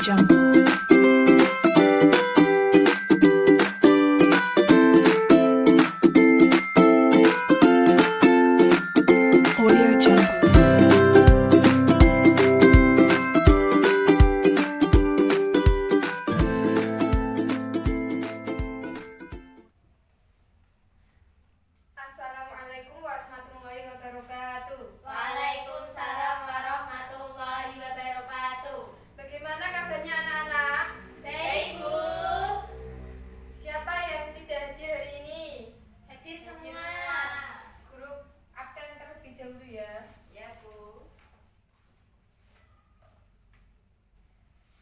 Jungle. Audio Jungle. Assalamualaikum warahmatullahi wabarakatuh. Waalaikumsalam warahmatullahi wabarakatuh. Bagaimana kabarnya anak-anak? Baik, Bu. Siapa yang tidak hadir hari ini? Hadir semua. Guru absen terlebih dahulu ya. Ya, Bu.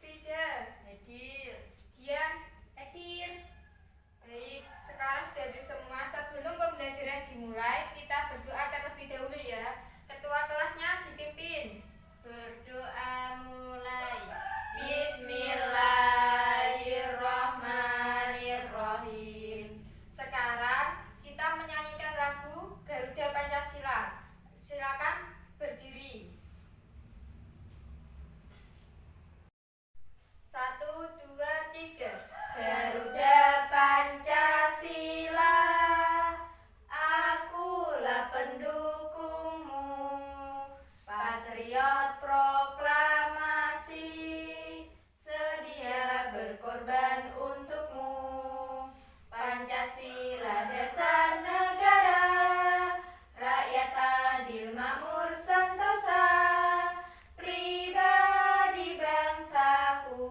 Frida, Hadir. Dian, Hadir. baik. Sekarang sudah hadir semua. Sebelum pembelajaran dimulai, kita berdoa terlebih dahulu ya. Ketua kelasnya dipimpin. Berdoa mulai. Bismillahirrahmanirrahim. Sekarang kita menyanyikan lagu Garuda Pancasila. Silakan berdiri. 1, 2, 3. Garuda Pancasila, akulah pendukungmu, patriot proklamasi, sedia berkorban untukmu. Pancasila dasar negara, rakyat adil makmur sentosa, pribadi bangsaku.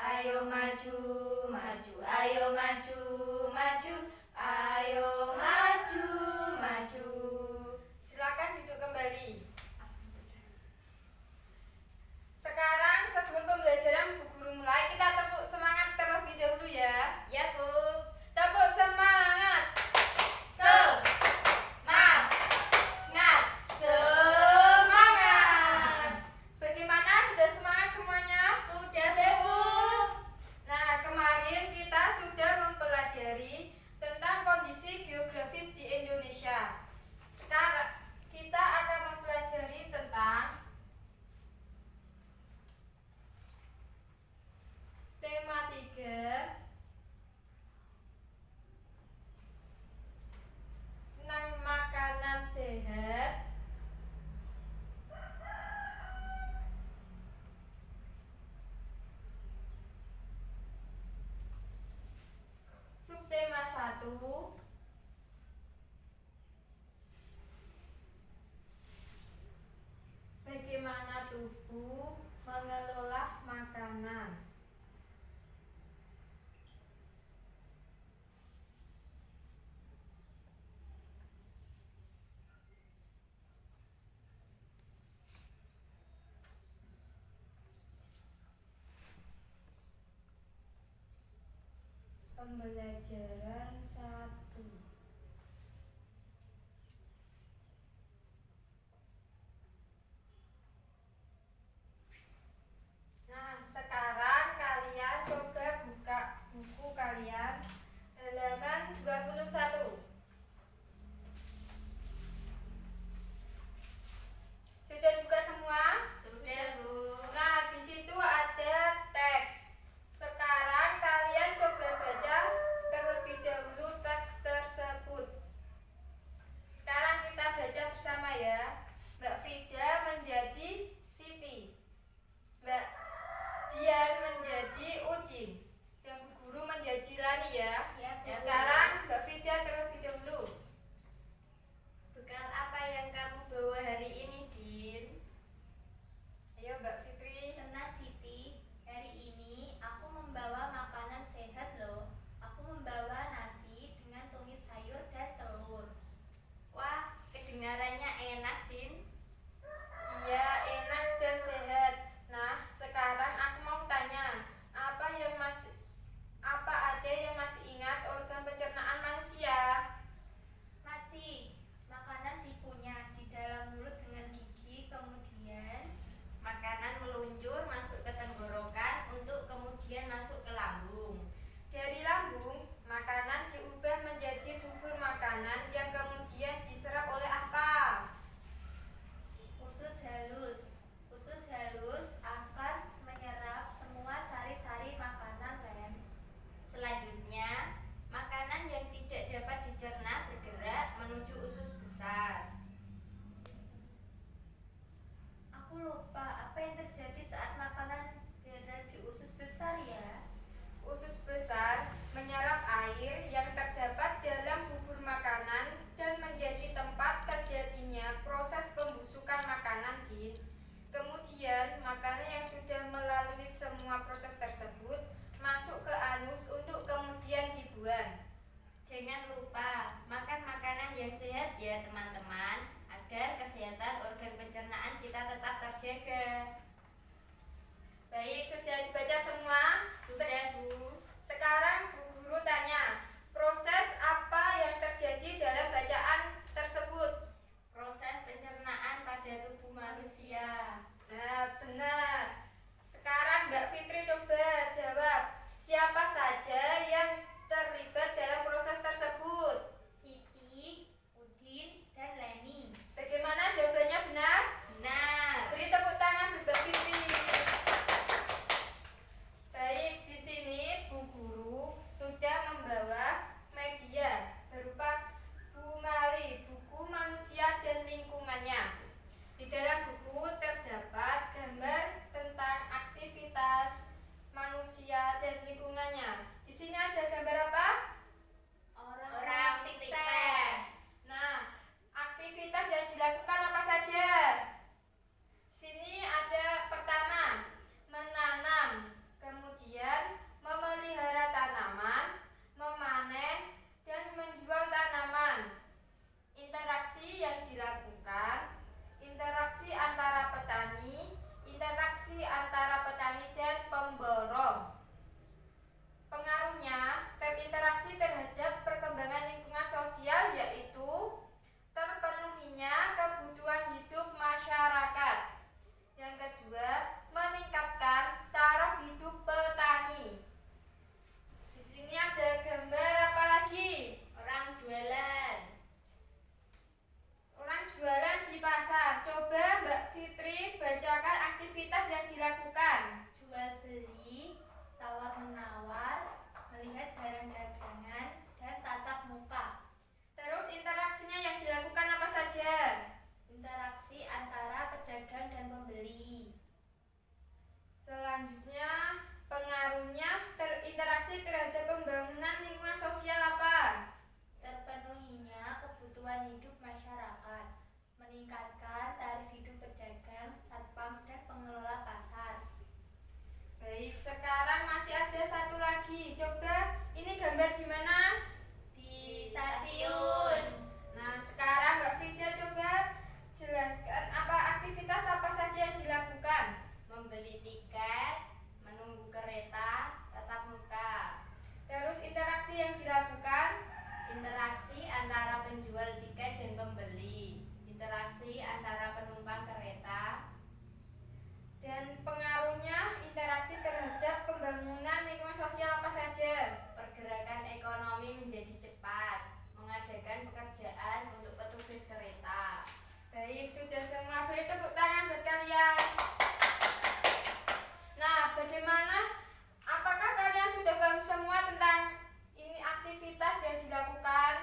Ayo maju, maju, ayo maju, maju, ayo maju, maju. Silakan duduk kembali. Sekarang sebelum pembelajaran Bu Guru mulai, kita tepuk semangat terlebih dahulu ya. Ya, Bu. Tepuk semangat. Semangat, Semangat. Bagaimana? Sudah semangat semuanya? sudah, Bu. Nah, kemarin kita sudah mempelajari tentang kondisi geografis di Indonesia. Sekarang kita akan mempelajari tentang tema 3 tentang makanan sehat. Subtema 1, bagaimana tubuh mengelola makanan. Pembelajaran 1. Nah, sekarang kalian coba buka buku kalian halaman 21. Sudah buka semua? Sudah, Bu. Nah, di situ ada teks. Sekarang kalian coba baca terlebih dahulu teks tersebut. Sekarang kita baca bersama ya. Mbak Frida menjadi Siti, Mbak Dian menjadi Udin, dan Bu Guru menjadi Lani ya. Ya, Bu. Sekarang Mbak Frida terlebih dahulu. Bekal apa yang kamu bawa hari ini, Din? Ayo Mbak Fitri. Tenang, Siti. Hari ini aku membawa makanan sehat loh. Aku membawa nasi dengan tumis sayur dan telur. Wah, kedengarannya enak, Din. Iya, enak dan sehat. Nah, sekarang aku mau tanya, apa ada yang masih ingat organ pencernaan manusia? semua proses tersebut masuk ke anus untuk kemudian dibuang. Jangan lupa makan makanan yang sehat ya teman-teman, agar kesehatan organ pencernaan kita tetap terjaga. Baik, sudah dibaca semua? Sudah, Bu. Sekarang Bu Guru tanya, proses apa yang terjadi dalam bacaan tersebut? Proses pencernaan pada tubuh manusia. Nah, benar. Sekarang Mbak Fitri coba jawab, siapa saja yang terlibat dalam proses tersebut? Siti, Udin, dan Leni. Bagaimana jawabannya benar? Benar. Beri tepuk tangan untuk Mbak Fitri. Baik, di sini Bu Guru sudah membawa media berupa Bu Mali, buku manusia dan lingkungannya. Di dalam buku terdapat gambar tentang aktivitas manusia dan lingkungannya. Di sini ada gambar apa? Orang titik teh. Nah, aktivitas yang dilakukan apa saja? Sini ada pertama, menanam, kemudian memelihara tanaman, memanen, dan menjual tanaman. Interaksi yang dilakukan, interaksi antara petani, interaksi antara petani dan pemborong. Pengaruhnya terinteraksi terhadap perkembangan lingkungan sosial, yaitu terpenuhinya kebutuhan hidup masyarakat. Yang kedua, meningkatkan taraf hidup petani. Di sini ada gambar apa lagi? Orang jualan. Orang jualan di pasar. Coba Mbak Fitri bacakan aktivitas yang dilakukan. Jual beli, tawar menawar, melihat barang dagangan, dan tatap muka. Terus interaksinya yang dilakukan apa saja? Interaksi antara pedagang dan pembeli. Selanjutnya, pengaruhnya terinteraksi terhadap pembangunan lingkungan sosial apa? Terpenuhinya kebutuhan hidup masyarakat. Meningkatkan tarif hidup pedagang, satpam, dan pengelola pasar. Baik, sekarang masih ada satu lagi. Coba, ini gambar di mana? Di stasiun. Nah, sekarang Mbak Frida coba jelaskan aktivitas apa saja yang dilakukan. Membeli tiket, menunggu kereta, tatap muka. Terus interaksi yang dilakukan. Interaksi antara penjual tiket dan pembeli. Interaksi antara penumpang kereta. Dan pengaruhnya interaksi terhadap pembangunan lingkungan sosial apa saja? Pergerakan ekonomi menjadi cepat. Mengadakan pekerjaan untuk petugas kereta. Baik, sudah semua. Beri tepuk tangan buat kalian. Nah, bagaimana? Apakah kalian sudah paham semua tentang ini aktivitas yang dilakukan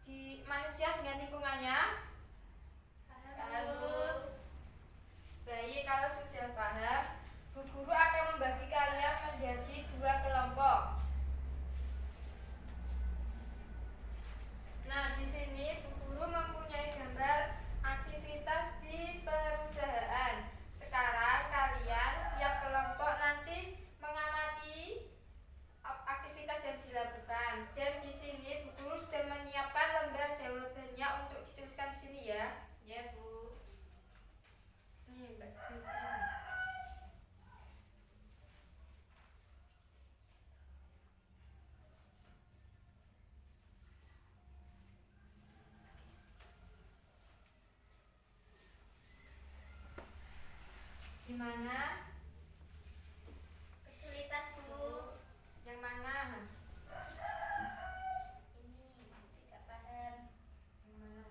di manusia dengan lingkungannya? Lalu, Baik, kalau sudah paham, Bu Guru akan membagi kalian menjadi dua kelompok. Nah, di sini Bu Guru mempunyai gambar aktivitas di perusahaan. Sekarang kalian tiap kelompok nanti mengamati aktivitas yang dilakukan. Dan di sini Bu Guru sudah menyiapkan lembar jawabannya untuk dituliskan di sini ya. ya Bu. Nih, Mbak Fitri. Gimana? Kesulitan Bu. Yang mana? Ini tidak paham. Yang mana?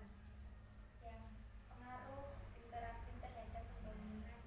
Yang pengaruh interaksi terhadap pembangunan.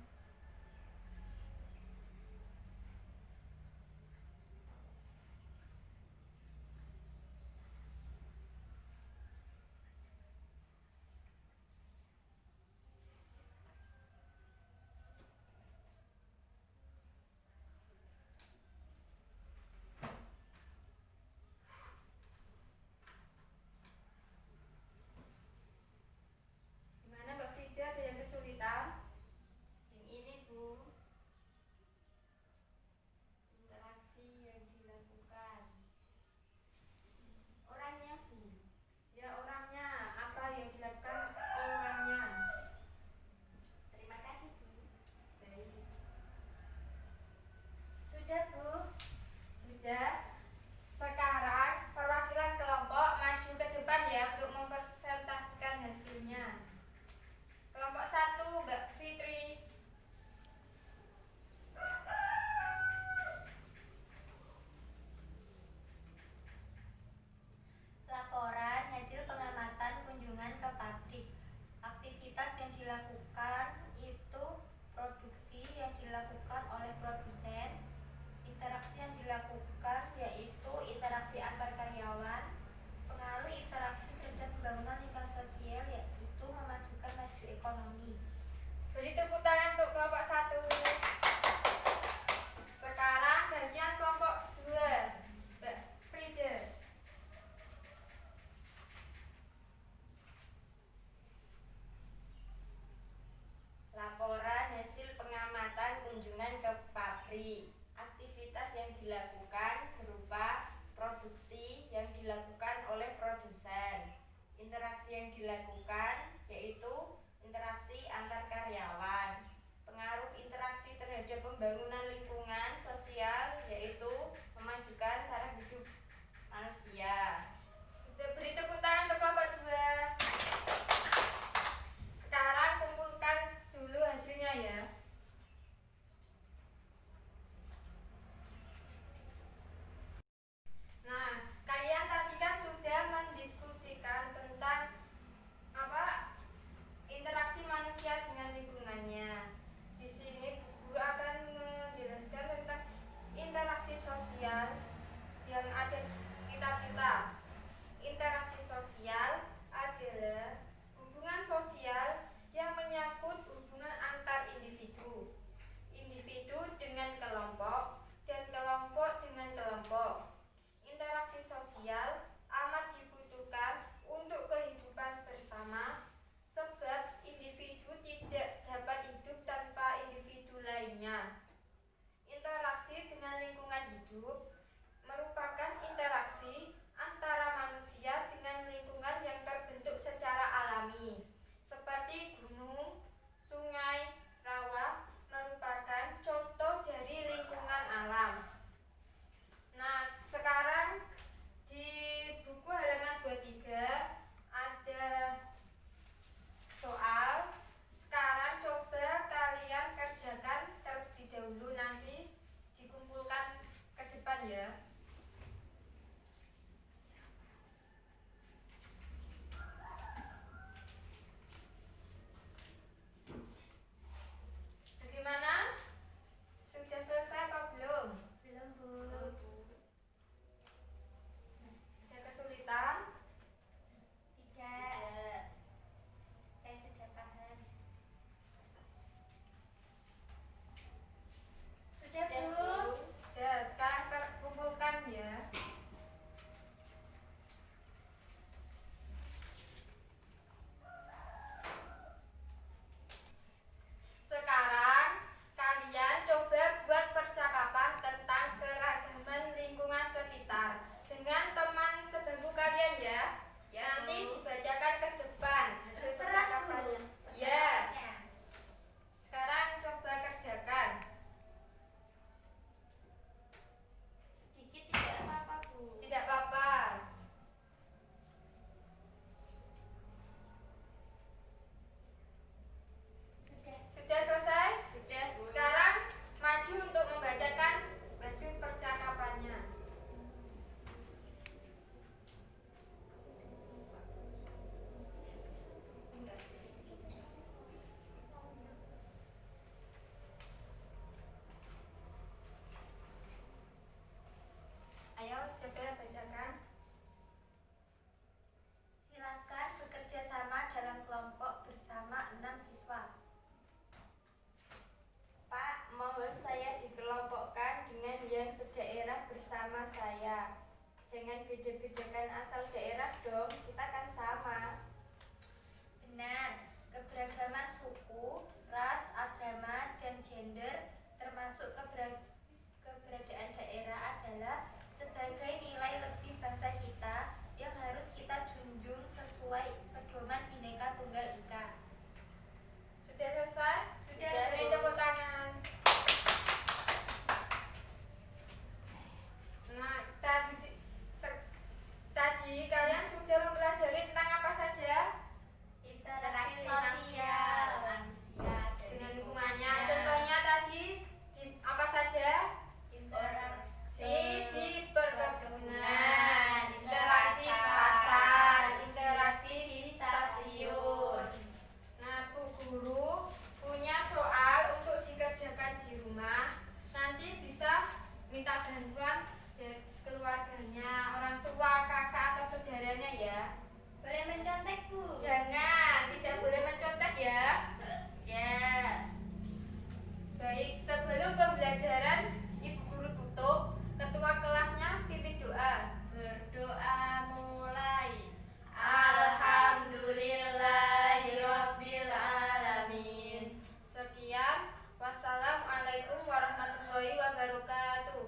kunjungan ke pabrik. Aktivitas yang dilakukan berupa produksi yang dilakukan oleh produsen. Interaksi yang dilakukan yaitu interaksi antar karyawan. Pengaruh interaksi terhadap pembangunan lingkungan sosial yaitu memajukan taraf hidup manusia. Sudah, beri tepuk tangan untuk kelompok 2. Sekarang kumpulkan dulu hasilnya ya. Nah, kalian tadi kan sudah mendiskusikan tentang interaksi manusia dengan lingkungannya. Di sini guru akan menjelaskan tentang interaksi sosial yang ada di sekitar kita. Interaksi sosial adalah hubungan sosial yang menyangkut hubungan antar individu, individu dengan kelompok, dan kelompok dengan kelompok. Interaksi sosial amat dibutuhkan untuk kehidupan bersama, sebab individu tidak dapat hidup tanpa individu lainnya. Interaksi dengan lingkungan hidup merupakan interaksi antara manusia dengan lingkungan yang terbentuk secara alami, seperti gunung, sungai, rawa merupakan contoh dari lingkungan alam. Nah, sekarang di buku halaman 23 ada soal. Sekarang coba kalian kerjakan terlebih dahulu, nanti dikumpulkan ke depan ya. Bagaimana? Sudah selesai atau belum? Belum, Bu. Ada kesulitan? Tidak. Saya sudah paham. Sudah, Bu. Sudah, sekarang terkumpulkan ya. Sekarang kalian coba buat percakapan tentang keragaman lingkungan sekitar dengan teman sebangku kalian ya. Nanti dibacakan ke depan hasil percakapannya. Ya. Sekarang coba kerjakan. Sedikit tidak apa-apa, Bu. Tidak apa-apa. Sudah selesai? Sudah, Bu. Sekarang maju untuk membacakan hasil percakapannya. Ayo coba bacakan. Silakan bekerja sama dalam kelompok bersama 6 siswa. Pak, mohon saya dikelompokkan dengan yang sedaerah bersama saya. Jangan beda-bedakan asal daerah dong, kita kan sama. Benar, keberagaman suku, ras, agama, dan gender termasuk keberadaan daerah adalah sebagai nilai lebih bangsa kita yang harus kita junjung sesuai pedoman Bhinneka Tunggal Ika. Sudah selesai? Sudah, Beri Bu. tepuk tangan. Nah, tadi kalian sudah mempelajari tentang apa saja? Interaksi sosial manusia Dengan lingkungannya. Contohnya tadi di apa saja? Interaksi di perkebunan, interaksi di pasar, interaksi di stasiun. Nah, Bu Guru punya soal untuk dikerjakan di rumah. Nanti bisa minta bantuan dari keluarganya, orang tua, kakak atau saudaranya ya. Boleh mencontek, Bu? Jangan, tidak boleh mencontek ya. Ya. Baik, sebelum pembelajaran Ibu Guru tutup, ketua kelasnya pimpin doa. Berdoa mulai. Alhamdulillahirabbil alamin. Sekian, wassalamualaikum Assalamualaikum warahmatullahi wabarakatuh.